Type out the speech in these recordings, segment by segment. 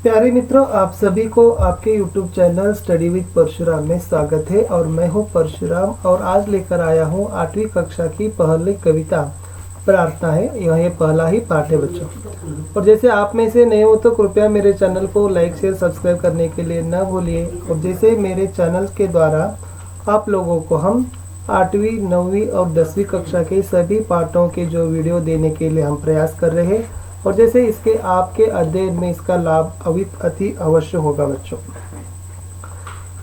प्यारे मित्रों, आप सभी को आपके YouTube channel study with Parshuram में स्वागत है। और मैं हूं परशुराम और आज लेकर आया हूं 8वीं कक्षा की पहली कविता प्रार्थना है। यह पहला ही पाठ है बच्चों। और जैसे आप में से नए हो तो कृपया मेरे चैनल को लाइक शेयर सब्सक्राइब करने के लिए न भूलिए। और जैसे मेरे चैनल के द्वारा आप लोगों को हम 8वीं 9वीं और 10वीं कक्षा के सभी पाठों के जो वीडियो देने के लिए हम प्रयास कर रहे हैं, और जैसे इसके आपके अध्ययन में इसका लाभ अति अवश्य होगा बच्चों।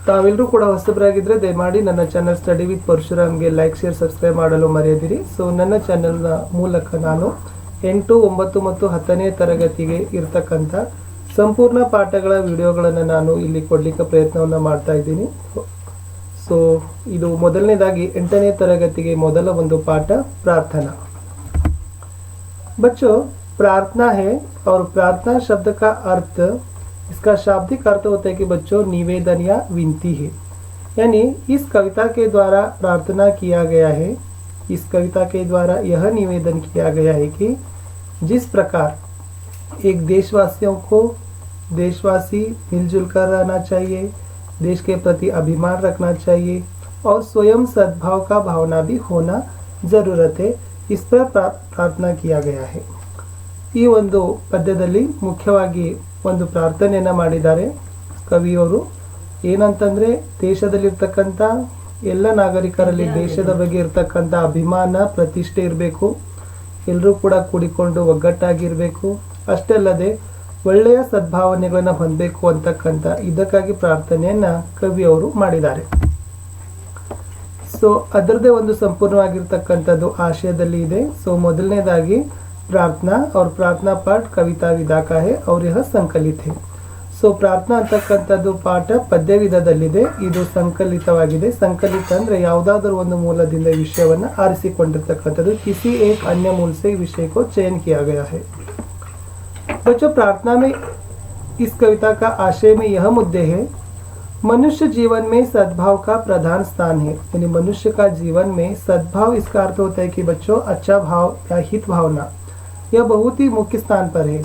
ತಾವೆಲ್ಲರೂ ಕೂಡ ಹೊಸಬರಾಗಿದ್ದರೆ ದಯಮಾಡಿ ನನ್ನ ಚಾನೆಲ್ ಸ್ಟಡಿ ವಿತ್ ಪರಶುರಾಮ್ಗೆ ಲೈಕ್ ಶೇರ್ ಸಬ್ಸ್ಕ್ರೈಬ್ ಮಾಡಲು ಮರೆಯದಿರಿ। ಸೊ ನನ್ನ ಚಾನೆಲ್ನ ಮೂಲಕ ನಾನು 8, 9 ಮತ್ತು 10ನೇ ತರಗತಿಗೆ ಇರತಕ್ಕಂಥ ಸಂಪೂರ್ಣ ಪಾಠಗಳ ವಿಡಿಯೋಗಳನ್ನು ನಾನು ಇಲ್ಲಿ ಕೊಡಲಿಕ್ಕೆ ಪ್ರಯತ್ನವನ್ನು ಮಾಡ್ತಾ ಇದ್ದೀನಿ। ಸೊ ಇದು ಮೊದಲನೇದಾಗಿ 8ನೇ ತರಗತಿಗೆ ಮೊದಲ ಒಂದು ಪಾಠ प्रार्थना। बच्चों, प्रार्थना है और प्रार्थना शब्द का अर्थ, इसका शाब्दिक अर्थ होता है कि बच्चों निवेदन या विनती है। यानी इस कविता के द्वारा प्रार्थना किया गया है, इस कविता के द्वारा यह निवेदन किया गया है कि जिस प्रकार एक देशवासियों को देशवासी मिलजुल कर रहना चाहिए, देश के प्रति अभिमान रखना चाहिए और स्वयं सद्भाव का भावना भी होना ज़रूरत है, इस पर प्रार्थना किया गया है। ಈ ಒಂದು ಪದ್ಯದಲ್ಲಿ ಮುಖ್ಯವಾಗಿ ಒಂದು ಪ್ರಾರ್ಥನೆಯನ್ನು ಮಾಡಿದ್ದಾರೆ ಕವಿಯವರು। ಏನಂತಂದರೆ, ದೇಶದಲ್ಲಿರ್ತಕ್ಕಂಥ ಎಲ್ಲ ನಾಗರಿಕರಲ್ಲಿ ದೇಶದ ಬಗ್ಗೆ ಇರ್ತಕ್ಕಂಥ ಅಭಿಮಾನ ಪ್ರತಿಷ್ಠೆ ಇರಬೇಕು, ಎಲ್ಲರೂ ಕೂಡ ಕೂಡಿಕೊಂಡು ಒಗ್ಗಟ್ಟಾಗಿರಬೇಕು, ಅಷ್ಟೇ ಅಲ್ಲದೆ ಒಳ್ಳೆಯ ಸದ್ಭಾವನೆಗಳನ್ನು ಹೊಂದಬೇಕು ಅಂತಕ್ಕಂಥ ಇದಕ್ಕಾಗಿ ಪ್ರಾರ್ಥನೆಯನ್ನು ಕವಿಯವರು ಮಾಡಿದ್ದಾರೆ। ಸೊ ಅದರದೇ ಒಂದು ಸಂಪೂರ್ಣವಾಗಿರ್ತಕ್ಕಂಥದ್ದು ಆಶಯದಲ್ಲಿ ಇದೆ। ಸೊ ಮೊದಲನೇದಾಗಿ प्रार्थना और प्रार्थना पाठ कविता विधा का है और यह संकलित है। ಸೊ ಪ್ರಾರ್ಥನಾ ಅಂತಕ್ಕಂಥದ್ದು ಪಾಠ ಪದ್ಯ ವಿಧದಲ್ಲಿದೆ, ಇದು ಸಂಕಲಿತವಾಗಿದೆ। ಸಂಕಲಿತ ಅಂದರೆ ಯಾವುದಾದ್ರೂ ಒಂದು ಮೂಲದಿಂದ ವಿಷಯವನ್ನು ಆರಿಸಿಕೊಂಡಿರ್ತಕ್ಕಂಥದ್ದು, किसी एक अन्य मूल से विषय को चयन किया गया है। बच्चों, प्रार्थना में इस कविता का आशय में यह मुद्दे हैं। मनुष्य जीवन में सद्भाव का प्रधान स्थान है। यानी मनुष्य का जीवन में सद्भाव, इसका अर्थ होता है कि बच्चों अच्छा भाव या हित भावना यह बहुत ही मुख्य स्थान पर है।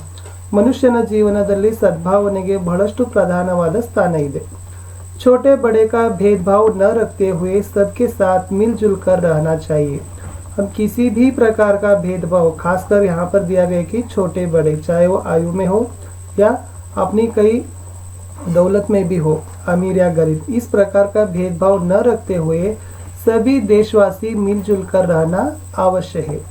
ಮನುಷ್ಯನ ಜೀವನದಲ್ಲಿ ಸದ್ಭಾವನೆಗೆ ಬಹಳಷ್ಟು ಪ್ರಧಾನವಾದ ಸ್ಥಾನ ಇದೆ। छोटे बड़े का भेदभाव न रखते हुए सबके साथ मिलजुल कर रहना चाहिए। हम किसी भी प्रकार का भेदभाव, खासकर यहाँ पर दिया गया कि छोटे बड़े, चाहे वो आयु में हो या अपनी कई दौलत में भी हो, अमीर या गरीब, इस प्रकार का भेदभाव न रखते हुए सभी देशवासी मिलजुल कर रहना आवश्यक है।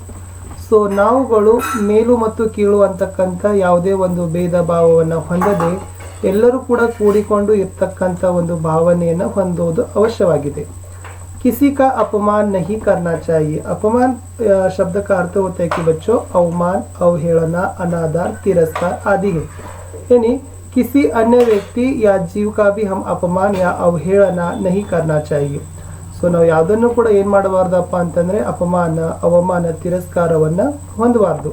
ಸೊ ನಾವುಗಳು ಮೇಲು ಮತ್ತು ಕೀಳು ಅಂತಕ್ಕಂಥ ಯಾವುದೇ ಒಂದು ಭೇದ ಭಾವವನ್ನು ಹೊಂದದೆ ಎಲ್ಲರೂ ಕೂಡ ಕೂಡಿಕೊಂಡು ಇರ್ತಕ್ಕಂಥ ಒಂದು ಭಾವನೆಯನ್ನು ಹೊಂದೋದು ಅವಶ್ಯವಾಗಿದೆ। किसी का अपमान नहीं करना चाहिए। अपमान शब्द का अर्थ होता है कि बच्चों अवमान, अवहेलना, अनादर, तिरस्कार आदि है। यानी किसी अन्य व्यक्ति या जीव का भी हम अपमान या अवहेलना नहीं करना चाहिए। ಸೊ ನಾವು ಯಾವುದನ್ನು ಕೂಡ ಏನು ಮಾಡಬಾರ್ದಪ್ಪ ಅಂತಂದರೆ अपमान, अवमान, तिरस्कारವನ್ನು ಹೊಂದಬಾರ್ದು।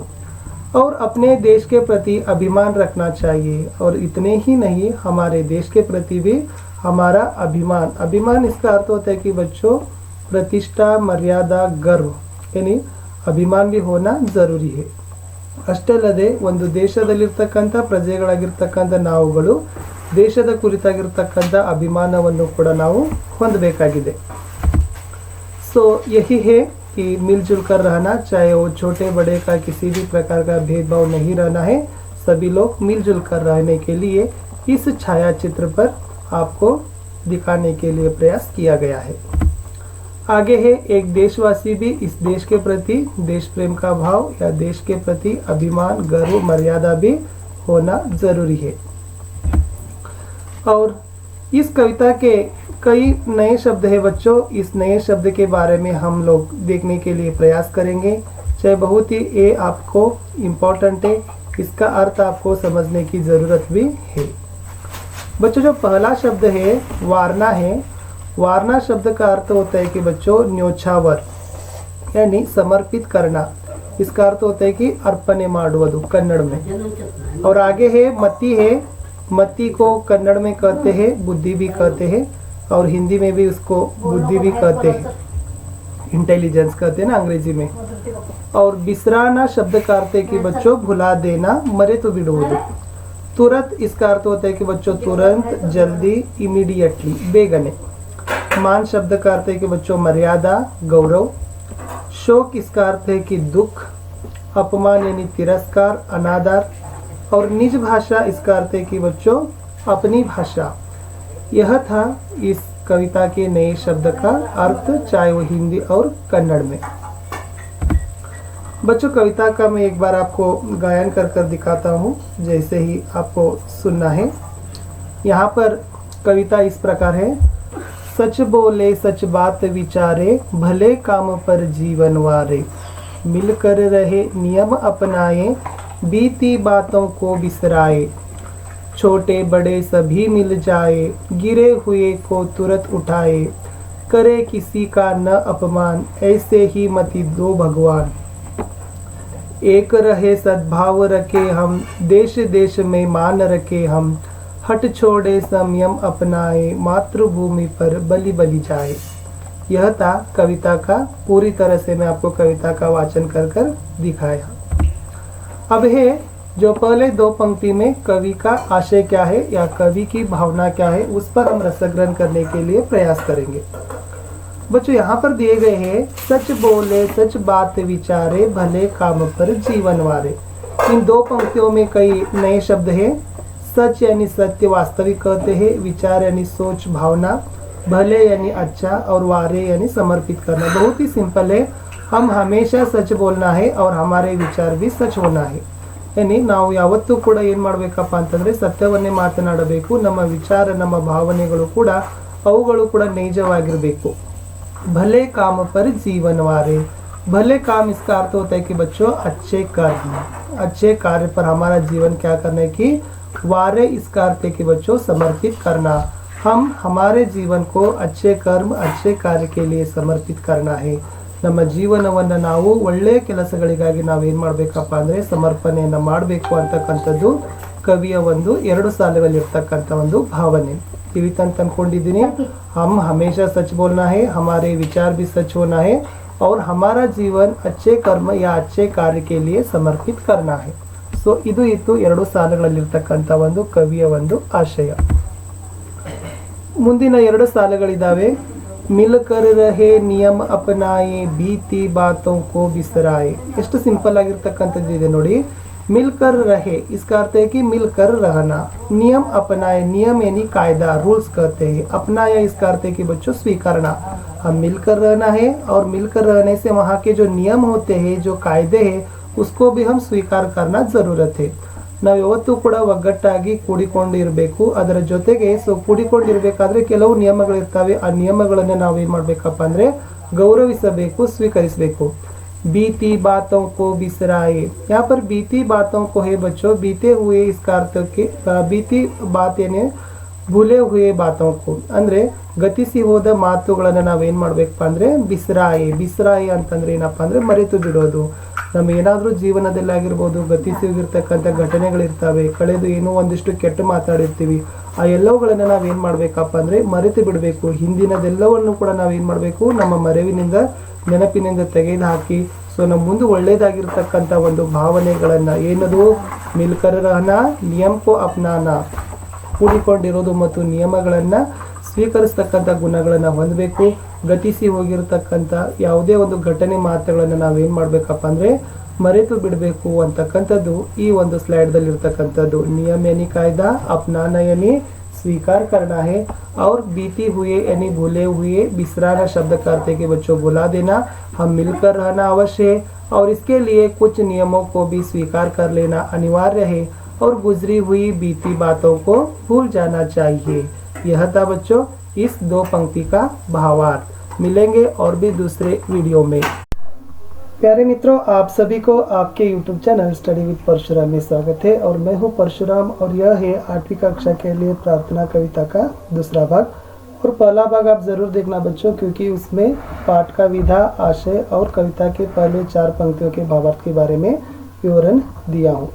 और अपने देश के प्रति अभिमान रखना चाहिए। और इतने ही नहीं, हमारे देश के प्रति भी हमारा अभिमान, अभिमान इसका अर्थ होता है कि बच्चों प्रतिष्ठा, मर्यादा, गर्व, यानी अभिमान भी होना ज़रूरी है। ಅಷ್ಟೇ ಅಲ್ಲದೆ ಒಂದು ದೇಶದಲ್ಲಿರ್ತಕ್ಕಂಥ ಪ್ರಜೆಗಳಾಗಿರ್ತಕ್ಕಂಥ ನಾವುಗಳು ದೇಶದ ಕುರಿತಾಗಿರ್ತಕ್ಕಂಥ ಅಭಿಮಾನವನ್ನು ಕೂಡ ನಾವು ಹೊಂದಬೇಕಾಗಿದೆ। सो यही है कि मिलजुल कर रहना, चाहे वो छोटे बड़े का किसी भी प्रकार का भेदभाव नहीं रहना है। सभी लोग मिलजुल कर रहने के लिए इस छायाचित्र पर आपको दिखाने के लिए प्रयास किया गया है। आगे है, एक देशवासी भी इस देश के प्रति देश प्रेम का भाव या देश के प्रति अभिमान, गर्व, मर्यादा भी होना ज़रूरी है। और इस कविता के कई नए शब्द है बच्चों। इस नए शब्द के बारे में हम लोग देखने के लिए प्रयास करेंगे, चाहे बहुत ही ये आपको इम्पोर्टेंट है, इसका अर्थ आपको समझने की ज़रूरत भी है। बच्चों, जो पहला शब्द है वारना है। वारना शब्द का अर्थ होता है कि बच्चों न्योछावर, यानी समर्पित करना। इसका अर्थ होता है कि अर्पणे ಮಾಡುವುದು कन्नड़ में। और आगे है मति है। मति को कन्नड़ में कहते हैं बुद्धि भी कहते हैं, और हिंदी में भी उसको बुद्धि भी कहते हैं, इंटेलिजेंस कहते हैं ना अंग्रेजी में। और बिसराना शब्द का अर्थ है कि बच्चों भुला देना, मरे तो बिडुವುದು। तुरंत इसका अर्थ होता है कि बच्चों तुरंत, जल्दी, इमीडिएटली, बेगने। मान शब्द का अर्थ है कि बच्चों मर्यादा, गौरव। शोक इसका अर्थ है कि दुख। अपमान यानी तिरस्कार, अनादर। और निज भाषा इसका अर्थ है कि बच्चों अपनी भाषा। यह था इस कविता के नए शब्द का अर्थ, चाहे वो हिंदी और कन्नड़ में। बच्चों कविता का मैं एक बार आपको गायन कर कर दिखाता हूँ, जैसे ही आपको सुनना है। यहाँ पर कविता इस प्रकार है। सच बोले सच बात विचारे, भले काम पर जीवन वारे। मिलकर रहे नियम अपनाए, बीती बातों को बिसराए। छोटे बड़े सभी मिल जाए, गिरे हुए को तुरंत उठाए। करे किसी का न अपमान, ऐसे ही मति दो भगवान। एक रहे सद्भाव रखे हम, देश देश में मान रखे हम। हट छोड़े संयम अपनाए, मातृभूमि पर बलि बलि जाए। यह था कविता का, पूरी तरह से मैं आपको कविता का वाचन कर कर दिखाया। अब है जो पहले दो पंक्ति में कवि का आशय क्या है या कवि की भावना क्या है, उस पर हम रसग्रहण करने के लिए प्रयास करेंगे। बच्चों यहाँ पर दिए गए हैं, सच बोले सच बात विचारे, भले काम पर जीवन वारे। इन दो पंक्तियों में कई नए शब्द हैं। सच यानी सत्य, वास्तविक कहते हैं। विचार यानी सोच, भावना। भले यानी अच्छा, और वारे यानी समर्पित करना। बहुत ही सिंपल है। हम हमेशा सच बोलना है और हमारे विचार भी सच होना है। यानी ನಾವು ಯಾವತ್ತೂ ಕೂಡ ಏನು ಮಾಡಬೇಕಪ್ಪ ಅಂತಂದ್ರೆ ಸತ್ಯವನ್ನೇ ಮಾತನಾಡಬೇಕು। ನಮ್ಮ ವಿಚಾರ, ನಮ್ಮ ಭಾವನೆಗಳು ಕೂಡ ಅವುಗಳು ಕೂಡ ನೈಜವಾಗಿರಬೇಕು। भले काम पर जीवन वारे। भले काम इसका अर्थ होता है कि बच्चों अच्छे कर्म, अच्छे कार्य पर हमारा जीवन क्या करना है कि वारे इसका अर्थ है कि बच्चों समर्पित करना। हम हमारे जीवन को अच्छे कर्म, अच्छे कार्य के लिए समर्पित करना है। ನಮ್ಮ ಜೀವನವನ್ನು ನಾವು ಒಳ್ಳೆಯ ಕೆಲಸಗಳಿಗಾಗಿ ನಾವೇನು ಮಾಡಬೇಕಪ್ಪ ಅಂದರೆ ಸಮರ್ಪಣೆಯನ್ನು ಮಾಡಬೇಕು ಅಂತಕ್ಕಂಥದ್ದು ಕವಿಯ ಒಂದು 2 ಸಾಲುಗಳಲ್ಲಿರ್ತಕ್ಕಂಥ ಒಂದು ಭಾವನೆ। ತಿಳಿತಂತ ಅನ್ಕೊಂಡಿದ್ದೀನಿ। हम हमेशा सच बोलना है, हमारे विचार भी सच होना है और हमारा जीवन अच्छे कर्म या अच्छे कार्य के लिए समर्पित करना है। सो ಇದು ಇತ್ತು 2 ಸಾಲುಗಳಲ್ಲಿರ್ತಕ್ಕಂಥ ಒಂದು ಕವಿಯ ಒಂದು ಆಶಯ। ಮುಂದಿನ 2 ಸಾಲುಗಳಿದಾವೆ। मिलकर रहे नियम अपनाए, बीती बातों को बिसराए। ಎಷ್ಟು ಸಿಂಪಲ್ ಆಗಿರ್ತಕ್ಕಂಥದ್ದು ಇದೆ ನೋಡಿ। मिलकर रहे इसका अर्थ है कि मिलकर रहना। नियम अपनाए, नियम यानी कायदा, रूल्स कहते हैं। अपनाया इसका अर्थ है कि बच्चों स्वीकारना। हम मिलकर रहना है और मिलकर रहने से वहाँ के जो नियम होते हैं, जो कायदे हैं, उसको भी हम स्वीकार करना जरूरत है। ನಾವು ಯಾವತ್ತೂ ಕೂಡ ಒಗ್ಗಟ್ಟಾಗಿ ಕೂಡಿಕೊಂಡಿರಬೇಕು। ಅದರ ಜೊತೆಗೆ ಕೂಡಿಕೊಂಡಿರಬೇಕಾದ್ರೆ ಕೆಲವು ನಿಯಮಗಳಿರ್ತವೆ। ಆ ನಿಯಮಗಳನ್ನು ನಾವು ಏನು ಮಾಡಬೇಕಪ್ಪ ಅಂದರೆ ಗೌರವಿಸಬೇಕು, ಸ್ವೀಕರಿಸಬೇಕು। बीती बातों को बिसराए। यहाँ पर बीती बातों को है बच्चों, बीते हुए इसका अर्थ के बीती बात यानी भूले हुए बातों को ಅಂದ್ರೆ ಗತಿಸಿ ಹೋದ ಮಾತುಗಳನ್ನು ನಾವೇನು ಮಾಡಬೇಕಪ್ಪ ಅಂದರೆ ಬಿಸರಾಯಿ। ಬಿಸರಾಯಿ ಅಂತಂದ್ರೆ ಏನಪ್ಪ ಅಂದರೆ ಮರೆತು ಬಿಡೋದು। ನಮ್ಮ ಏನಾದರೂ ಜೀವನದಲ್ಲಿ ಆಗಿರ್ಬೋದು, ಗತಿಸಿ ಹೋಗಿರ್ತಕ್ಕಂಥ ಘಟನೆಗಳಿರ್ತವೆ, ಕಳೆದು ಏನೋ ಒಂದಿಷ್ಟು ಕೆಟ್ಟ ಮಾತಾಡಿರ್ತೀವಿ, ಆ ಎಲ್ಲವುಗಳನ್ನು ನಾವೇನು ಮಾಡಬೇಕಪ್ಪ ಅಂದರೆ ಮರೆತು ಬಿಡಬೇಕು। ಹಿಂದಿನದೆಲ್ಲವನ್ನು ಕೂಡ ನಾವೇನು ಮಾಡಬೇಕು, ನಮ್ಮ ಮರೆವಿನಿಂದ, ನೆನಪಿನಿಂದ ತೆಗೆದು ಹಾಕಿ ಸೊ ನಮ್ಮ ಮುಂದೆ ಒಳ್ಳೇದಾಗಿರ್ತಕ್ಕಂಥ ಒಂದು ಭಾವನೆಗಳನ್ನು ಏನದು ಮಿಲ್ಕರ್ ರಹನ, ನಿಯಮಕೋ ಅಪ್ನಾನ, ಕೂಡಿಕೊಂಡಿರೋದು ಮತ್ತು ನಿಯಮಗಳನ್ನು ಸ್ವೀಕರಿಸ್ತಕ್ಕಂಥ ಗುಣಗಳನ್ನು ಹೊಂದಬೇಕು। ಗತಿಸಿ ಹೋಗಿರ್ತಕ್ಕಂಥ ಯಾವುದೇ ಒಂದು ಘಟನೆ ಮಾತುಗಳನ್ನು ನಾವೇನು ಮಾಡಬೇಕಪ್ಪ ಅಂದರೆ ಮರೆತು ಬಿಡಬೇಕು ಅಂತಕ್ಕಂಥದ್ದು ಈ ಒಂದು ಸ್ಲೈಡ್ದಲ್ಲಿ ಇರ್ತಕ್ಕಂಥದ್ದು। नियम यानी कायदा, अपनाना यानी स्वीकार करना है और बीती हुए यानी भूले हुए, बिसराना शब्द का अर्थ है कि बच्चों भुला देना। हम मिलकर रहना अवश्य है और इसके लिए कुछ नियमों को भी स्वीकार कर लेना अनिवार्य है और गुजरी हुई बीती बातों को भूल जाना चाहिए। यह था बच्चों इस 2 पंक्ति का भावार्थ। मिलेंगे और भी दूसरे वीडियो में। प्यारे मित्रों, आप सभी को आपके YouTube channel study with Parshuram में स्वागत है और मैं हूं परशुराम और यह है 8वीं कक्षा के लिए प्रार्थना कविता का दूसरा भाग। और पहला भाग आप ज़रूर देखना बच्चों, क्योंकि उसमें पाठ का विधा, आशय और कविता के पहले 4 पंक्तियों के भावार्थ के बारे में विवरण दिया हूँ।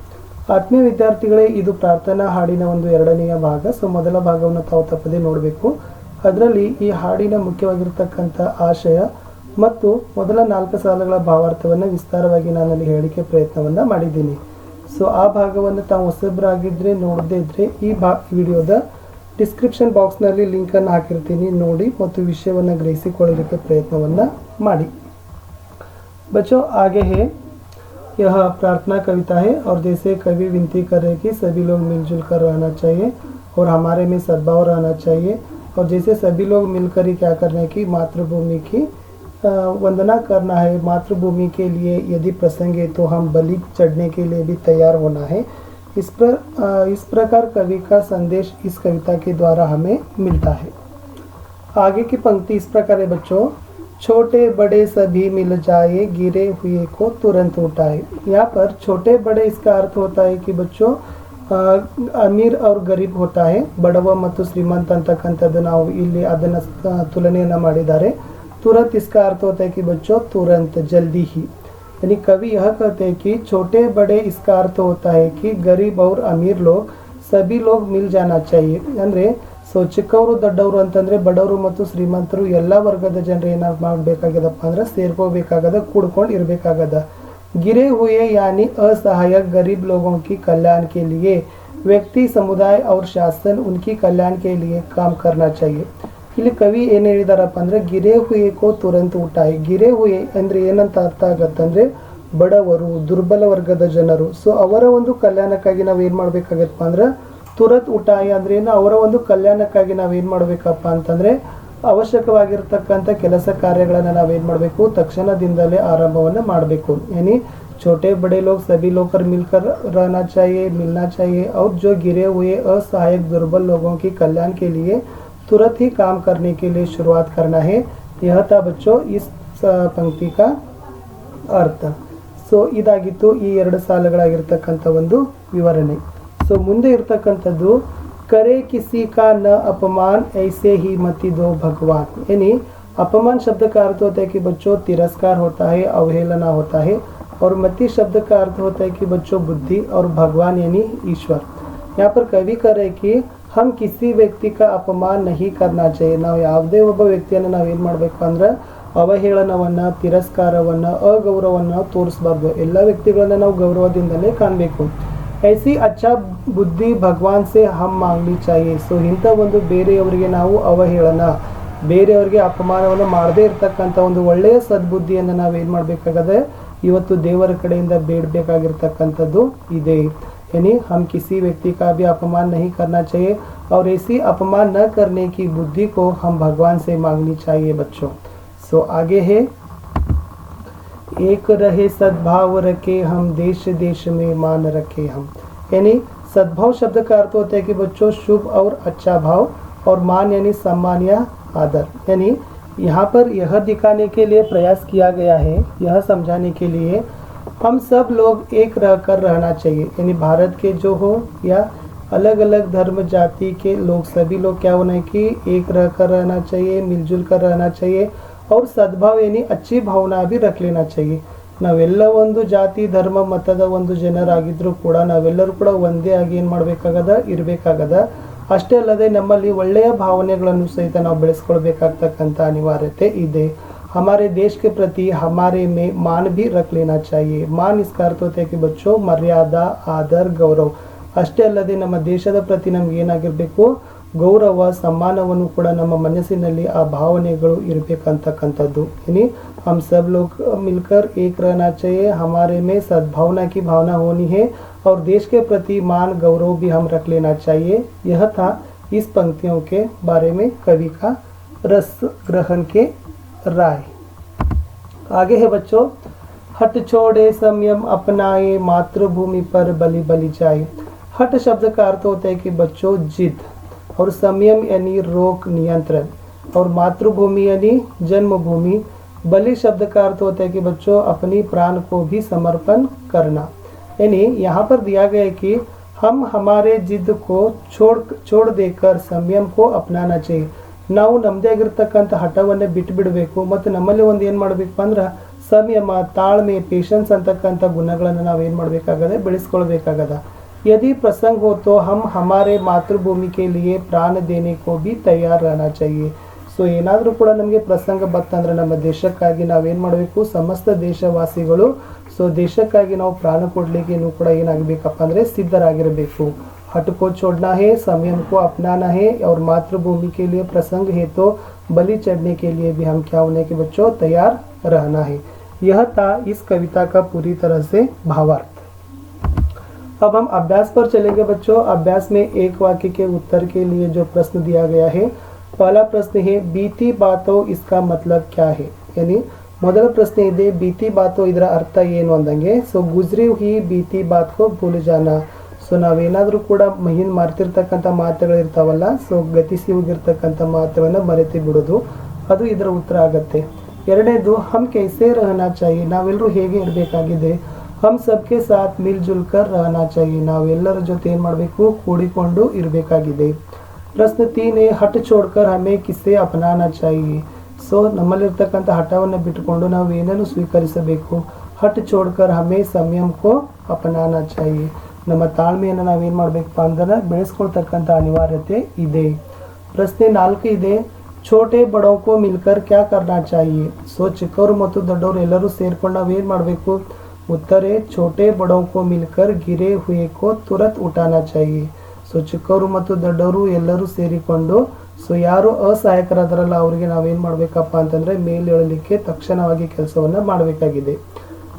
ಆತ್ಮೀಯ ವಿದ್ಯಾರ್ಥಿಗಳೇ, ಇದು ಪ್ರಾರ್ಥನಾ ಹಾಡಿನ ಒಂದು 2ನೆಯ ಭಾಗ। ಸೊ ಮೊದಲ ಭಾಗವನ್ನು ತಾವು ತಪ್ಪದೆ ನೋಡಬೇಕು। ಅದರಲ್ಲಿ ಈ ಹಾಡಿನ ಮುಖ್ಯವಾಗಿರ್ತಕ್ಕಂಥ ಆಶಯ ಮತ್ತು ಮೊದಲ 4 ಸಾಲುಗಳ ಭಾವಾರ್ಥವನ್ನು ವಿಸ್ತಾರವಾಗಿ ನಾನಲ್ಲಿ ಹೇಳಿಕೆ ಪ್ರಯತ್ನವನ್ನು ಮಾಡಿದ್ದೀನಿ। ಸೊ ಆ ಭಾಗವನ್ನು ತಾವು ಹೊಸಬ್ರಾಗಿದ್ದರೆ ನೋಡದೇ ಇದ್ದರೆ ಈ ವಿಡಿಯೋದ ಡಿಸ್ಕ್ರಿಪ್ಷನ್ ಬಾಕ್ಸ್ನಲ್ಲಿ ಲಿಂಕನ್ನು ಹಾಕಿರ್ತೀನಿ, ನೋಡಿ ಮತ್ತು ವಿಷಯವನ್ನು ಗ್ರಹಿಸಿಕೊಳ್ಳಲಿಕ್ಕೆ ಪ್ರಯತ್ನವನ್ನು ಮಾಡಿ। बच्चों आगे है, यह प्रार्थना कविता है और जैसे कवि विनती कर रहे कि सभी लोग मिलजुल कर रहना चाहिए और हमारे में सद्भाव रहना चाहिए। और जैसे सभी लोग मिलकर ही क्या करना है कि मातृभूमि की वंदना करना है। मातृभूमि के लिए यदि प्रसंग है तो हम बलि चढ़ने के लिए भी तैयार होना है। इस प्रकार कवि का संदेश इस कविता के द्वारा हमें मिलता है। आगे की पंक्ति इस प्रकार है बच्चों, छोटे बड़े सभी मिल जाए, गिरे हुए को तुरंत उठाए। यहाँ पर छोटे बड़े इसका अर्थ होता है कि बच्चों ಅಮೀರ್ और ಗರೀಬ್ होता है, ಬಡವ ಮತ್ತು ಶ್ರೀಮಂತ ಅಂತಕ್ಕಂಥದ್ದು ನಾವು ಇಲ್ಲಿ ಅದನ್ನು ತುಲನೆಯನ್ನು ಮಾಡಿದ್ದಾರೆ। तुरंत इसका अर्थ होता है कि बच्चों तुरंत जल्दी ही, यानी कवि यह कहते हैं कि छोटे बड़े इसका अर्थ होता है कि गरीब और अमीर लोग सभी लोग मिल जाना चाहिए। ಅಂದರೆ ಸೊ ಚಿಕ್ಕವರು ದೊಡ್ಡವರು ಅಂತಂದರೆ ಬಡವರು ಮತ್ತು ಶ್ರೀಮಂತರು ಎಲ್ಲ ವರ್ಗದ ಜನರು ಏನಾದ್ರು ಮಾಡಬೇಕಾಗ್ಯದಪ್ಪ ಅಂದ್ರೆ ಸೇರ್ಕೋಬೇಕಾಗದ, ಕೂಡ್ಕೊಂಡು ಇರಬೇಕಾಗದ। गिरे हुए यानी असहायक गरीब लोगों की कल्याण के लिए व्यक्ति समुदाय और शासन उनकी कल्याण के लिए काम करना चाहिए। ಇಲ್ಲಿ ಕವಿ ಏನು ಹೇಳಿದಾರಪ್ಪ ಅಂದರೆ ಗಿರೆ ಹುಯೆ ಕೋ ತುರಂತ ಉಟಾಯಿ। ಗಿರೆ ಹುಯೆ ಅಂದರೆ ಏನಂತ ಅರ್ಥ ಆಗತ್ತಂದರೆ ಬಡವರು, ದುರ್ಬಲ ವರ್ಗದ ಜನರು, ಸೊ ಅವರ ಒಂದು ಕಲ್ಯಾಣಕ್ಕಾಗಿ ನಾವು ಏನು ಮಾಡಬೇಕಾಗತ್ತಪ್ಪ ಅಂದ್ರೆ ತುರತ್ ಉಟಾಯಿ ಅಂದ್ರೆ ಏನು, ಅವರ ಒಂದು ಕಲ್ಯಾಣಕ್ಕಾಗಿ ನಾವೇನು ಮಾಡಬೇಕಪ್ಪ ಅಂತಂದರೆ ಅವಶ್ಯಕವಾಗಿರ್ತಕ್ಕಂಥ ಕೆಲಸ ಕಾರ್ಯಗಳನ್ನು ನಾವೇನು ಮಾಡಬೇಕು, ತಕ್ಷಣದಿಂದಲೇ ಆರಂಭವನ್ನು ಮಾಡಬೇಕು। यानी छोटे बड़े लोग सभी लोग कर मिलकर रहना चाहिए, मिलना चाहिए और जो गिरे हुए असहायक दुर्बल लोगों की कल्याण के लिए तुरंत ही काम करने के लिए शुरुआत करना है। यह था बच्चों इस पंक्ति का अर्थ। ಸೊ ಇದಾಗಿತ್ತು ಈ 2 ಸಾಲುಗಳಾಗಿರ್ತಕ್ಕಂಥ ಒಂದು ವಿವರಣೆ। ಸೊ ಮುಂದೆ ಇರ್ತಕ್ಕಂಥದ್ದು करे किसी का न अपमान ऐसे ही मति दो भगवान। यानी अपमान शब्द का अर्थ होता है कि बच्चों तिरस्कार होता है, अवहेलना होता है, और मति शब्द का अर्थ होता है कि बच्चों बुद्धि, और भगवान यानी ईश्वर। यहाँ पर कवि कह रहे कि हम किसी व्यक्ति का अपमान नहीं करना चाहिए। ನಾವು ಯಾವುದೇ ಒಬ್ಬ ವ್ಯಕ್ತಿಯನ್ನು ನಾವು ಏನು ಮಾಡಬೇಕು ಅಂದ್ರೆ ಅವಹೇಳನವನ್ನು, ತಿರಸ್ಕಾರವನ್ನು, ಅಗೌರವವನ್ನು ತೋರಿಸಬಾರ್ದು। ಎಲ್ಲ ವ್ಯಕ್ತಿಗಳನ್ನು ನಾವು ಗೌರವದಿಂದಲೇ ಕಾಣಬೇಕು। ऐसी अच्छा बुद्धि भगवान से हम मांगनी चाहिए। ಸೊ ಇಂಥ ಒಂದು ಬೇರೆಯವರಿಗೆ ನಾವು ಅವಹೇಳನ, ಬೇರೆಯವರಿಗೆ ಅಪಮಾನವನ್ನು ಮಾಡದೇ ಇರತಕ್ಕಂಥ ಒಂದು ಒಳ್ಳೆಯ ಸದ್ಬುದ್ಧಿಯನ್ನು ನಾವೇನು ಮಾಡಬೇಕಾಗದೆ ಇವತ್ತು ದೇವರ ಕಡೆಯಿಂದ ಬೇಡಬೇಕಾಗಿರ್ತಕ್ಕಂಥದ್ದು ಇದೆ। यानी हम किसी व्यक्ति का भी अपमान नहीं करना चाहिए और ऐसी अपमान न करने की बुद्धि को हम भगवान से मांगनी चाहिए बच्चों। सो आगे है, एक रहे सद्भाव रखे हम, देश देश में मान रखे हम। यानी सद्भाव शब्द का अर्थ होता है कि बच्चों शुभ और अच्छा भाव, और मान यानी सम्मान या आदर। यानी यहाँ पर यह दिखाने के लिए प्रयास किया गया है, यह समझाने के लिए हम सब लोग एक रहकर रहना चाहिए। यानी भारत के जो हो या अलग अलग धर्म जाति के लोग, सभी लोग क्या होना है कि एक रहकर रहना चाहिए, मिलजुल कर रहना चाहिए, और सद्भाव यानी अच्छी भावना भी रख लेना चाहिए। ನಾವೆಲ್ಲ ಒಂದು ಜಾತಿ ಧರ್ಮ ಮತದ ಒಂದು ಜನರಾಗಿದ್ದರೂ ಕೂಡ ನಾವೆಲ್ಲರೂ ಕೂಡ ಒಂದೇ ಆಗಿ ಏನು ಮಾಡಬೇಕಾಗದ, ಇರಬೇಕಾಗದ। ಅಷ್ಟೇ ಅಲ್ಲದೆ ನಮ್ಮಲ್ಲಿ ಒಳ್ಳೆಯ ಭಾವನೆಗಳನ್ನು ಸಹಿತ ನಾವು ಬೆಳೆಸ್ಕೊಳ್ಬೇಕಾಗ್ತಕ್ಕಂಥ ಅನಿವಾರ್ಯತೆ ಇದೆ। हमारे देश के प्रति हमारे में मान भी रख लेना चाहिए। मान इसका अर्थ होता है कि बच्चों मर्यादा, आदर, गौरव। ಅಷ್ಟೇ ಅಲ್ಲದೆ ನಮ್ಮ ದೇಶದ ಪ್ರತಿ ನಮ್ಗೆ ಏನಾಗಿರಬೇಕು, ಗೌರವ, ಸಮ್ಮಾನವನ್ನು ಕೂಡ ನಮ್ಮ ಮನಸ್ಸಿನಲ್ಲಿ ಆ ಭಾವನೆಗಳು ಇರಬೇಕಂತಕ್ಕಂಥದ್ದು। यानी हम सब लोग मिलकर एक रहना चाहिए, हमारे में सद्भावना की भावना होनी है, और देश के प्रति मान गौरव भी हम रख लेना चाहिए। यह था इस पंक्तियों के बारे में कवि का रस ग्रहण के राय। आगे है बच्चों, हट छोड़े संयम अपनाए, मातृभूमि पर बलि बलि जाए। हट शब्द का अर्थ होता है कि बच्चों जिद, और संयम यानी रोक, नियंत्रण, और मातृभूमि यानी जन्मभूमि। बलि शब्द का अर्थ होता है कि बच्चों अपनी प्राण को भी समर्पण करना। यानी यहाँ पर दिया गया है कि हम हमारे जिद को छोड़ देकर संयम को अपनाना चाहिए। ನಾವು ನಮ್ಮದೇ ಆಗಿರ್ತಕ್ಕಂಥ ಹಠವನ್ನೇ ಬಿಟ್ಟುಬಿಡಬೇಕು, ಮತ್ತು ನಮ್ಮಲ್ಲಿ ಒಂದು ಏನು ಮಾಡಬೇಕು ಅಂದ್ರೆ ಸಂಯಮ, ತಾಳ್ಮೆ, ಪೇಷನ್ಸ್ ಅಂತಕ್ಕಂಥ ಗುಣಗಳನ್ನು ನಾವೇನು ಮಾಡಬೇಕಾಗದೆ, ಬೆಳೆಸ್ಕೊಳ್ಬೇಕಾಗದ। यदि प्रसंग हो तो हम हमारे मातृभूमि के लिए प्राण देने को भी तैयार रहना चाहिए। ಸೊ ಏನಾದರೂ ಕೂಡ ನಮಗೆ ಪ್ರಸಂಗ ಬತ್ತಂದ್ರೆ ನಮ್ಮ ದೇಶಕ್ಕಾಗಿ ನಾವೇನು ಮಾಡಬೇಕು, ಸಮಸ್ತ ದೇಶವಾಸಿಗಳು ಸೊ ದೇಶಕ್ಕಾಗಿ ನಾವು ಪ್ರಾಣ ಕೊಡಲಿಕ್ಕೆ ಇನ್ನೂ ಕೂಡ ಏನಾಗಬೇಕಪ್ಪ ಅಂದರೆ ಸಿದ್ಧರಾಗಿರಬೇಕು। हट को छोड़ना है, संयम को अपनाना है और मातृभूमि के लिए प्रसंग है तो बलि चढ़ने के लिए भी हम क्या होने के बच्चों तैयार रहना है। यह था इस कविता का पूरी तरह से भावार्थ। अब हम अभ्यास पर चलेंगे बच्चों। अभ्यास में एक वाक्य के उत्तर के लिए जो प्रश्न दिया गया है, पहला प्रश्न है बीती बातों इसका मतलब क्या है। यानी ಮೊದಲ ಪ್ರಶ್ನೆ ಇದೆ बीती बातों ಇದರ ಅರ್ಥ ಏನು ಅಂದಂಗೆ, ಸೊ ಗುಜ್ರಿ ಹುಯಿ बीती बात को भूल जाना। ಸೊ ನಾವೇನಾದರೂ ಕೂಡ ಹಿಂದೆ ಮರೆತಿರ್ತಕ್ಕಂಥ ಮಾತುಗಳು ಇರ್ತಾವಲ್ಲ, ಸೊ ಗತಿಸಿ ಹೋಗಿರ್ತಕ್ಕಂಥ ಮಾತುಗಳನ್ನು ಮರೆತು ಬಿಡೋದು, ಅದು ಇದರ ಉತ್ತರ ಆಗುತ್ತೆ। ಎರಡನೇದು ಹಮ್ ಕೈಸೆ ರಹನಾ ಚಾಹಿಯೆ, ನಾವೆಲ್ಲರೂ ಹೇಗೆ ಇರಬೇಕಾಗಿದೆ। ಹಮ್ ಸಬ್ಕೆ ಸಾಥ್ ಮಿಲ್ ಜುಲ್ ಕರ್ ರಹನಾ ಚಾಹಿಯೆ, ನಾವೆಲ್ಲರ ಜೊತೆ ಏನು ಮಾಡಬೇಕು, ಕೂಡಿಕೊಂಡು ಇರಬೇಕಾಗಿದೆ। ಪ್ರಶ್ನೆ 3 ಹಠ छोड़कर हमें किसे अपनाना चाहिए। ಸೊ ನಮ್ಮಲ್ಲಿರ್ತಕ್ಕಂಥ ಹಠವನ್ನು ಬಿಟ್ಟುಕೊಂಡು ನಾವು ಏನನ್ನು ಸ್ವೀಕರಿಸಬೇಕು। ಹಠ छोड़कर हमें संयम को अपनाना चाहिए, ನಮ್ಮ ತಾಳ್ಮೆಯನ್ನು ನಾವೇನು ಮಾಡಬೇಕಪ್ಪ ಅಂದ್ರೆ ಬೆಳೆಸ್ಕೊಳ್ತಕ್ಕಂಥ ಅನಿವಾರ್ಯತೆ ಇದೆ। ಪ್ರಶ್ನೆ 4 ಇದೆ छोटे बड़ों को मिलकर क्या करना चाहिए। ಸೊ ಚಿಕ್ಕವರು ಮತ್ತು ದೊಡ್ಡವರು ಎಲ್ಲರೂ ಸೇರ್ಕೊಂಡು ನಾವೇನು ಮಾಡಬೇಕು। उत्तर है छोटे बड़ों को मिलकर गिरे हुए को तुरंत उठाना चाहिए। ಸೊ ಚಿಕ್ಕವರು ಮತ್ತು ದೊಡ್ಡವರು ಎಲ್ಲರೂ ಸೇರಿಕೊಂಡು ಸೊ ಯಾರು ಅಸಹಾಯಕರಾದರಲ್ಲ ಅವರಿಗೆ ನಾವೇನು ಮಾಡಬೇಕಪ್ಪ ಅಂತಂದರೆ ಮೇಲೇಳಲಿಕ್ಕೆ ತಕ್ಷಣವಾಗಿ ಕೆಲಸವನ್ನು ಮಾಡಬೇಕಾಗಿದೆ।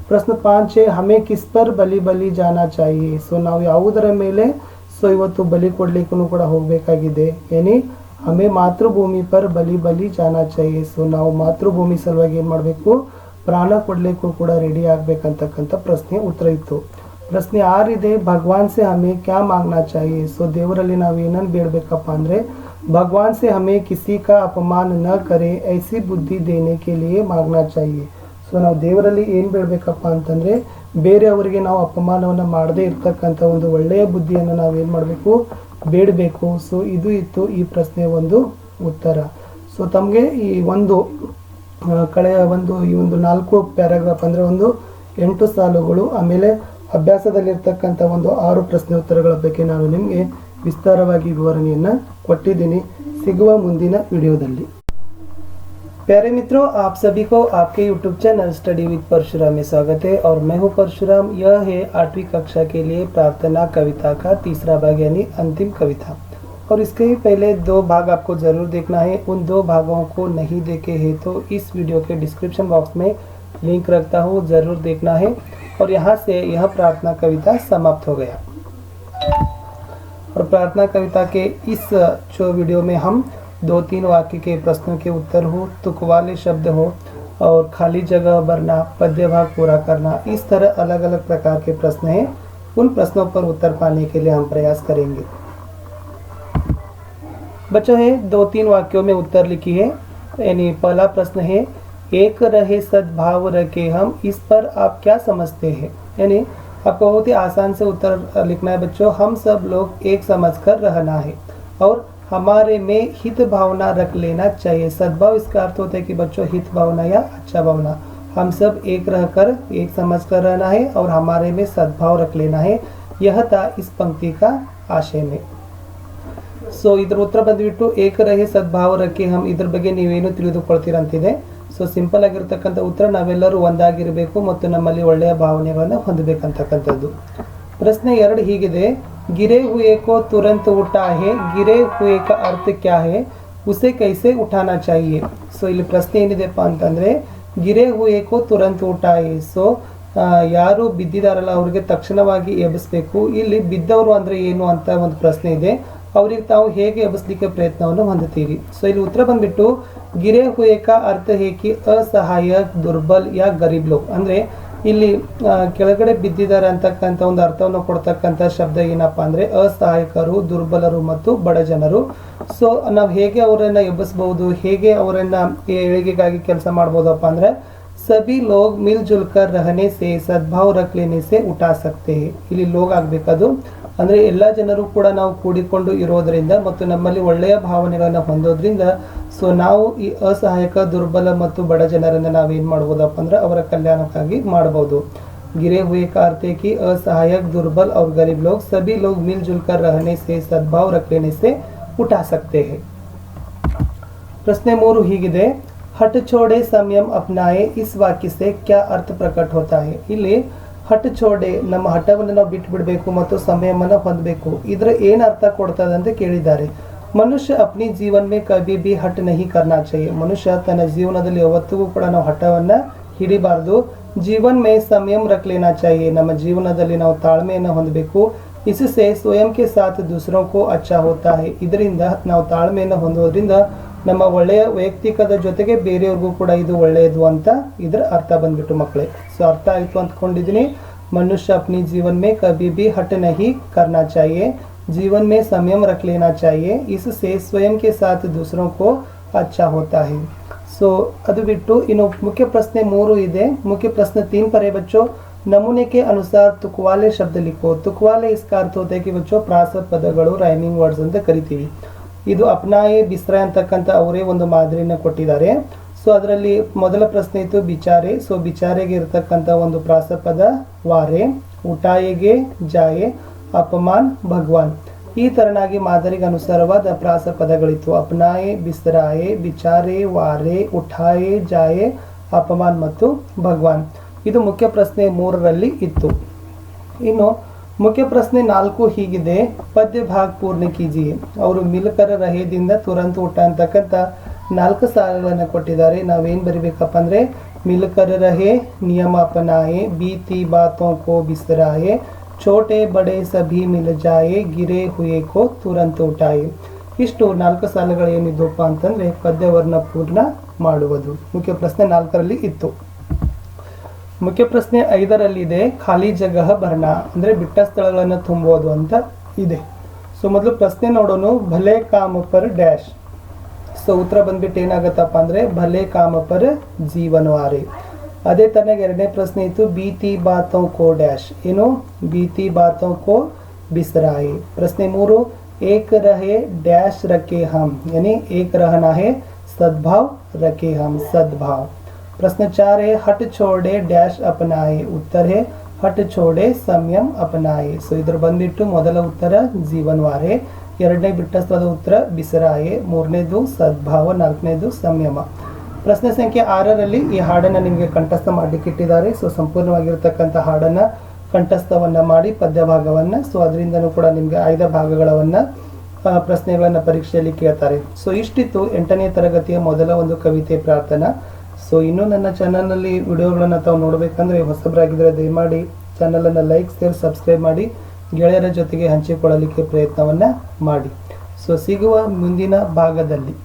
ಪ್ರಶ್ನೆ 5 ಹಮೆ ಕಿಸ್ ಪರ್ ಬಲಿ ಬಲಿ ಜಾನಾ ಚಾಹಿಯೆ। ಸೊ ನಾವು ಯಾವುದರ ಮೇಲೆ ಸೊ ಇವತ್ತು ಬಲಿ ಕೊಡಲಿಕ್ಕೂ ಕೂಡ ಹೋಗಬೇಕಾಗಿದೆ। ಏನಿ ಹಮೆ ಮಾತೃಭೂಮಿ ಪರ್ ಬಲಿ ಬಲಿ ಜಾನಾ ಚಾಹಿಯೆ। ಸೊ ನಾವು ಮಾತೃಭೂಮಿ ಸಲುವಾಗಿ ಏನು ಮಾಡಬೇಕು, ಪ್ರಾಣ ಕೊಡಲಿಕ್ಕೂ ಕೂಡ ರೆಡಿ ಆಗಬೇಕಂತಕ್ಕಂಥ ಪ್ರಶ್ನೆ ಉತ್ತರ ಇತ್ತು। ಪ್ರಶ್ನೆ 6 ಇದೆ ಭಗವಾನ್ ಸೆ ಹಮೆ ಕ್ಯಾ ಮಾಂಗ್ನಾ ಚಾಹಿಯೆ। ಸೊ ದೇವರಲ್ಲಿ ನಾವು ಏನನ್ನು ಬೇಡಬೇಕಪ್ಪ ಅಂದರೆ भगवान से हमें किसी का अपमान न करे ऐसी बुद्धि देने के लिए मांगना चाहिए। ಸೊ ನಾವು ದೇವರಲ್ಲಿ ಏನು ಬೇಡಬೇಕಪ್ಪ ಅಂತಂದರೆ ಬೇರೆಯವರಿಗೆ ನಾವು ಅಪಮಾನವನ್ನು ಮಾಡದೇ ಇರ್ತಕ್ಕಂಥ ಒಂದು ಒಳ್ಳೆಯ ಬುದ್ಧಿಯನ್ನು ನಾವೇನು ಮಾಡಬೇಕು, ಬೇಡಬೇಕು। ಸೊ ಇದು ಇತ್ತು ಈ ಪ್ರಶ್ನೆ ಒಂದು ಉತ್ತರ। ಸೊ ತಮಗೆ ಈ ಒಂದು ಈ ಒಂದು 4 ಪ್ಯಾರಾಗ್ರಾಫ್ ಅಂದರೆ ಒಂದು 8 ಸಾಲುಗಳು, ಆಮೇಲೆ ಅಭ್ಯಾಸದಲ್ಲಿರ್ತಕ್ಕಂಥ ಒಂದು 6 ಪ್ರಶ್ನೆ ಉತ್ತರಗಳ ಬಗ್ಗೆ ನಾನು ನಿಮಗೆ ವಿಸ್ತಾರವಾಗಿ ವಿವರಣೆಯನ್ನು ಕೊಟ್ಟಿದ್ದೀನಿ। ಸಿಗುವ ಮುಂದಿನ ವಿಡಿಯೋದಲ್ಲಿ। प्यारे मित्रों, आप सभी को आपके YouTube channel study with Parshuram में स्वागत है और मैं हूं परशुराम। यह है 8वीं कक्षा के लिए प्रार्थना कविता का तीसरा भाग यानी अंतिम कविता, और इसके ही पहले 2 भाग आपको ज़रूर देखना है। उन 2 भागों को नहीं देखे हैं तो इस वीडियो के डिस्क्रिप्शन बॉक्स में लिंक रखता हूँ, ज़रूर देखना है। और यहाँ से यह प्रार्थना कविता समाप्त हो गया। और प्रार्थना कविता के इस जो वीडियो में हम 2-3 वाक्य के प्रश्नों के उत्तर हो, तुक वाले शब्द हो और खाली जगह भरना, पद्य भाग पूरा करना, इस तरह अलग अलग प्रकार के प्रश्न हैं। उन प्रश्नों पर उत्तर पाने के लिए हम प्रयास करेंगे। बच्चों है 2-3 वाक्यों में उत्तर लिखी है। यानी पहला प्रश्न है एक रहे सद्भाव रखे हम, इस पर आप क्या समझते हैं। यानी आपको बहुत ही आसान से उत्तर लिखना है बच्चों। हम सब लोग एक समझकर रहना है और हमारे में हित भावना रख लेना चाहिए। सद्भाव इसका अर्थ होता है कि बच्चों हित भावना या अच्छा भावना, हम सब एक रहकर एक समझकर रहना है और हमारे में सद्भाव रख लेना है। यह था इस पंक्ति का आशय में। ಸೊ ಇದರ ಉತ್ತರ ಬಂದುಬಿಟ್ಟು ಏಕ ರಹೆ ಸದ್ಭಾವ ರಕ್ಕೆ ಹಮ್, ಇದ್ರ ಬಗ್ಗೆ ನೀವೇನು ತಿಳಿದುಕೊಳ್ತೀರಂತಿದೆ। ಸೊ ಸಿಂಪಲ್ ಆಗಿರ್ತಕ್ಕಂಥ ಉತ್ತರ ನಾವೆಲ್ಲರೂ ಒಂದಾಗಿರಬೇಕು ಮತ್ತು ನಮ್ಮಲ್ಲಿ ಒಳ್ಳೆಯ ಭಾವನೆಗಳನ್ನು ಹೊಂದಬೇಕಂತಕ್ಕಂಥದ್ದು। ಪ್ರಶ್ನೆ 2 ಹೀಗಿದೆ गिरे हुए को तुरंत उठा है, गिरे हुए का अर्थ क्या है, उसे कैसे उठाना चाहिए। ಸೊ ಇಲ್ಲಿ ಪ್ರಶ್ನೆ ಏನಿದೆಪ್ಪ ಅಂತಂದರೆ ಗಿರೆ ಹುಯೆ ಕೋ ತುರಂತ ಉಠಾಯೆ। ಸೊ ಯಾರು ಬಿದ್ದಿದಾರಲ್ಲ ಅವ್ರಿಗೆ ತಕ್ಷಣವಾಗಿ ಎಬ್ಬಿಸಬೇಕು। ಇಲ್ಲಿ ಬಿದ್ದವರು ಅಂದರೆ ಏನು ಅಂತ ಒಂದು ಪ್ರಶ್ನೆ ಇದೆ, ಅವ್ರಿಗೆ ತಾವು ಹೇಗೆ ಎಬ್ಬಿಸಲಿಕ್ಕೆ ಪ್ರಯತ್ನವನ್ನು ಹೊಂದುತ್ತೀರಿ। ಸೊ ಇಲ್ಲಿ ಉತ್ತರ ಬಂದ್ಬಿಟ್ಟು ಗಿರೆ ಹುಯೆ ಕಾ ಅರ್ಥ ಹೇ ಕಿ ಅಸಹಾಯಕ ದುರ್ಬಲ್ ಯಾ ಗರೀಬ್ ಲೋಗ್, ಅಂದರೆ ಇಲ್ಲಿ ಕೆಳಗಡೆ ಬಿದ್ದಿದ್ದಾರೆ ಅಂತಕ್ಕಂಥ ಒಂದು ಅರ್ಥವನ್ನು ಕೊಡ್ತಕ್ಕಂಥ ಶಬ್ದ ಏನಪ್ಪ ಅಂದರೆ ಅಸಹಾಯಕರು, ದುರ್ಬಲರು ಮತ್ತು ಬಡ ಜನರು। ಸೊ ನಾವು ಹೇಗೆ ಅವರನ್ನು ಎಬ್ಬಿಸ್ಬೋದು, ಹೇಗೆ ಅವರನ್ನು ಏಳಿಗೆಗಾಗಿ ಕೆಲಸ ಮಾಡ್ಬೋದಪ್ಪ ಅಂದರೆ ಸಭಿ ಲೋಗ್ ಮಿಲ್ ಜುಲ್ ಕರ್ ರಹನೆ ಸೆ ಸದ್ಭಾವ್ ರಖ್ ಲೇನೆ ಸೆ ಉಠಾ ಸಕ್ತೆ ಹೈ। ಇಲ್ಲಿ ಲೋಗ್ ಆಗಬೇಕದು, ಅಂದರೆ ಎಲ್ಲ ಜನರು ಕೂಡ ನಾವು ಕೂಡಿಕೊಂಡು ಇರೋದರಿಂದ ಮತ್ತು ನಮ್ಮಲ್ಲಿ ಒಳ್ಳೆಯ ಭಾವನೆಗಳನ್ನು ಹೊಂದೋದ್ರಿಂದ ಸೊ ನಾವು ಈ ಅಸಹಾಯಕ, ದುರ್ಬಲ ಮತ್ತು ಬಡ ಜನರನ್ನು ನಾವೇನು ಮಾಡ್ಬೋದಪ್ಪ ಅಂದ್ರೆ ಅವರ ಕಲ್ಯಾಣಕ್ಕಾಗಿ ಮಾಡ್ಬೋದು। गिरे हुए का अर्थ है कि असहायक, दुर्बल और गरीब लोग सभी लोग मिलजुल कर रहने से सद्भाव रख लेने से उठा सकते हैं। ಪ್ರಶ್ನೆ 3 ಹೀಗಿದೆ, ಹಠ ಛೋಡೆ ಸಂಯಮ್ ಅಪ್ನಾಯೆ ಇಸ್ ವಾಕ್ಯ ಸೆ ಕ್ಯಾ ಅರ್ಥ ಪ್ರಕಟ ಹೋತಾ ಹೈ. ಇಲ್ಲಿ ಹಠ ಛೋಡೆ ನಮ್ಮ ಹಠವನ್ನು ನಾವು ಬಿಟ್ಟು ಬಿಡಬೇಕು ಮತ್ತು ಸಂಯಮನ ಹೊಂದಬೇಕು, ಇದರ ಏನು ಅರ್ಥ ಕೊಡ್ತದೆ ಅಂತ ಕೇಳಿದ್ದಾರೆ. ಮನುಷ್ಯ ಅಪ್ನಿ ಜೀವನ ಮೇ ಕಭಿ ಭಿ ಹಠ ನಹಿ ಕರ್ನಾ ಚಾಹಿಯೆ. ಮನುಷ್ಯ ತನ್ನ ಜೀವನದಲ್ಲಿ ಯಾವತ್ತಿಗೂ ಕೂಡ ನಾವು ಹಠವನ್ನು ಹಿಡಿಬಾರ್ದು. ಜೀವನ್ ಮೇ ಸಂಯಮ ರಖ್ ಲೇನಾ ಚಾಹಿಯೆ. ನಮ್ಮ ಜೀವನದಲ್ಲಿ ನಾವು ತಾಳ್ಮೆಯನ್ನು ಹೊಂದಬೇಕು. इससे स्वयं के साथ दूसरों को अच्छा होता है. ಇದರಿಂದ ನಾವು ತಾಳ್ಮೆಯನ್ನು ಹೊಂದೋದ್ರಿಂದ ನಮ್ಮ ಒಳ್ಳೆಯ ವೈಯಕ್ತಿಕದ ಜೊತೆಗೆ ಬೇರೆಯವ್ರಿಗೂ ಕೂಡ ಇದು ಒಳ್ಳೆಯದು ಅಂತ ಇದರ ಅರ್ಥ ಬಂದ್ಬಿಟ್ಟು ಮಕ್ಕಳೇ. ಸೊ ಅರ್ಥ ಆಯಿತು ಅಂದ್ಕೊಂಡಿದ್ದೀನಿ. मनुष्य अपनी जीवन में कभी भी हट नहीं करना चाहिए, जीवन में संयम रख लेना चाहिए, इससे स्वयं के साथ दूसरों को अच्छा होता है. सो ಅದು ಬಿಟ್ಟು ಇನ್ನು ಮುಖ್ಯ ಪ್ರಶ್ನೆ 3 ಇದೆ. ಮುಖ್ಯ ಪ್ರಶ್ನೆ 3 पर है बच्चों, नमूने के अनुसार तुकवाले शब्द लिखो. तुकवाले इसका अर्थ होता है कि बच्चों ಪ್ರಾಸ ಪದಗಳು, ರೈಮಿಂಗ್ ವರ್ಡ್ಸ್ ಅಂತ ಕರಿತೀವಿ. ಇದು ಅಪ್ನಾಯೆ ಬಿಸ್ರೆ ಅಂತಕ್ಕಂಥ ಅವರೇ ಒಂದು ಮಾದರಿನ ಕೊಟ್ಟಿದ್ದಾರೆ. ಸೊ ಅದರಲ್ಲಿ ಮೊದಲ ಪ್ರಶ್ನೆ ಇತ್ತು ಬಿಚಾರೆ. ಸೊ ಬಿಚಾರೆಗೆ ಇರತಕ್ಕಂಥ ಒಂದು ಪ್ರಾಸಪದ ವಾರೆ, ಉಟಾಯೆಗೆ ಜಾಯೆ, ಅಪಮಾನ್ ಭಗವಾನ್. ಈ ತರನಾಗಿ ಮಾದರಿಗೆ ಅನುಸಾರವಾದ ಪ್ರಾಸಪದಗಳಿತ್ತು. ಅಪ್ನಾಯೆ, ಬಿಸ್ರಾಯೆ, ಬಿಚಾರೆ, ವಾರೆ, ಉಠಾಯೆ, ಜಾಯೆ, ಅಪಮಾನ್ ಮತ್ತು ಭಗವಾನ್. ಇದು ಮುಖ್ಯ ಪ್ರಶ್ನೆ 3ರಲ್ಲಿ ಇತ್ತು. ಇನ್ನು ಮುಖ್ಯ ಪ್ರಶ್ನೆ 4 ಹೀಗಿದೆ, ಪದ್ಯ ಭಾಗ ಪೂರ್ಣ ಕೀಜಿಯೆ. ಅವರು ಮಿಲ್ಕರ ರಹೇದಿಂದ ತುರಂತ ಊಟ ಅಂತಕ್ಕಂಥ 4 ಸಾಲುಗಳನ್ನು ಕೊಟ್ಟಿದ್ದಾರೆ. ನಾವೇನು ಬರಿಬೇಕಪ್ಪ ಅಂದರೆ, ಮಿಲ್ಕರ ರಹೆ, ನಿಯಮ ಅಪನಾಯೆ, ಬೀತಿ ಬಾತೋं को बिसराए, छोटे बड़े सभी मिल जाए, गिरे हुए को तुरंत उठाए. ಇಷ್ಟು 4 ಸಾಲುಗಳು ಏನಿದ್ದಪ್ಪ ಅಂತಂದರೆ ಪದ್ಯವರ್ಣ ಪೂರ್ಣ ಮಾಡುವುದು. ಮುಖ್ಯ ಪ್ರಶ್ನೆ 4ರಲ್ಲಿ ಇತ್ತು. ಮುಖ್ಯ ಪ್ರಶ್ನೆ 5ರಲ್ಲಿದೆ, ಖಾಲಿ ಜಗಹ ಭರ್ನಾ ಅಂದರೆ ಬಿಟ್ಟ ಸ್ಥಳಗಳನ್ನು ತುಂಬೋದು ಅಂತ ಇದೆ. ಸೊ ಮೊದಲು ಪ್ರಶ್ನೆ ನೋಡೋಣ, ಭಲೆ ಕಾಮ ಪರ್ ಡ್ಯಾಶ್. ಸೊ ಉತ್ತರ ಬಂದ್ಬಿಟ್ಟು ಏನಾಗತ್ತಪ್ಪ ಅಂದರೆ ಭಲೆ ಕಾಮ ಪರ್ ಜೀವನವಾರೆ. ಅದೇ ತರನಾಗಿ 2ನೇ ಪ್ರಶ್ನೆ ಇತ್ತು, ಬೀತಿ ಬಾತೋं को ಡ್ಯಾಶ್. ಏನು ಬೀತಿ ಬಾತೋं को बिसराए. ಪ್ರಶ್ನೆ 3, एक रहे डैश रखे हम, यानी एक रहना है सद्भाव रखे हम, सद्भाव. प्रश्न 4 है, हट छोड़े डैश अपनाए. उत्तर है हट छोड़े संयम अपनाए. ಸೊ ಇದರ ಬಂದಿಟ್ಟು ಮೊದಲ ಉತ್ತರ ಜೀವನವಾರೆ, 2ನೇ ಬಿಟ್ಟ ಸ್ಥಳದ ಉತ್ತರ ಬಿಸರಾಯೆ, 3ನೇದು ಸದ್ಭಾವ, 4ನೇದು ಸಂಯಮ. ಪ್ರಶ್ನೆ ಸಂಖ್ಯೆ 6ರಲ್ಲಿ ಈ ಹಾಡನ್ನು ನಿಮಗೆ ಕಂಠಸ್ಥ ಮಾಡಲಿಕ್ಕೆ ಇಟ್ಟಿದ್ದಾರೆ. ಸೊ ಸಂಪೂರ್ಣವಾಗಿರ್ತಕ್ಕಂಥ ಹಾಡನ್ನು ಕಂಠಸ್ಥವನ್ನು ಮಾಡಿ ಪದ್ಯ ಭಾಗವನ್ನು, ಸೊ ಅದರಿಂದನೂ ಕೂಡ ನಿಮಗೆ ಆಯ್ದ ಭಾಗಗಳನ್ನು ಪ್ರಶ್ನೆಗಳನ್ನು ಪರೀಕ್ಷೆಯಲ್ಲಿ ಕೇಳ್ತಾರೆ. ಸೊ ಇಷ್ಟಿತ್ತು 8ನೇ ತರಗತಿಯ ಮೊದಲ ಒಂದು ಕವಿತೆ ಪ್ರಾರ್ಥನಾ. ಸೊ ಇನ್ನೂ ನನ್ನ ಚಾನಲ್ನಲ್ಲಿ ವಿಡಿಯೋಗಳನ್ನು ತಾವು ನೋಡಬೇಕಂದ್ರೆ ಹೊಸಬರಾಗಿದ್ದರೆ ದಯಮಾಡಿ ಚಾನಲನ್ನು ಲೈಕ್, ಶೇರ್, ಸಬ್ಸ್ಕ್ರೈಬ್ ಮಾಡಿ ಗೆಳೆಯರ ಜೊತೆಗೆ ಹಂಚಿಕೊಳ್ಳಲಿಕ್ಕೆ ಪ್ರಯತ್ನವನ್ನು ಮಾಡಿ. ಸೊ ಸಿಗುವ ಮುಂದಿನ ಭಾಗದಲ್ಲಿ.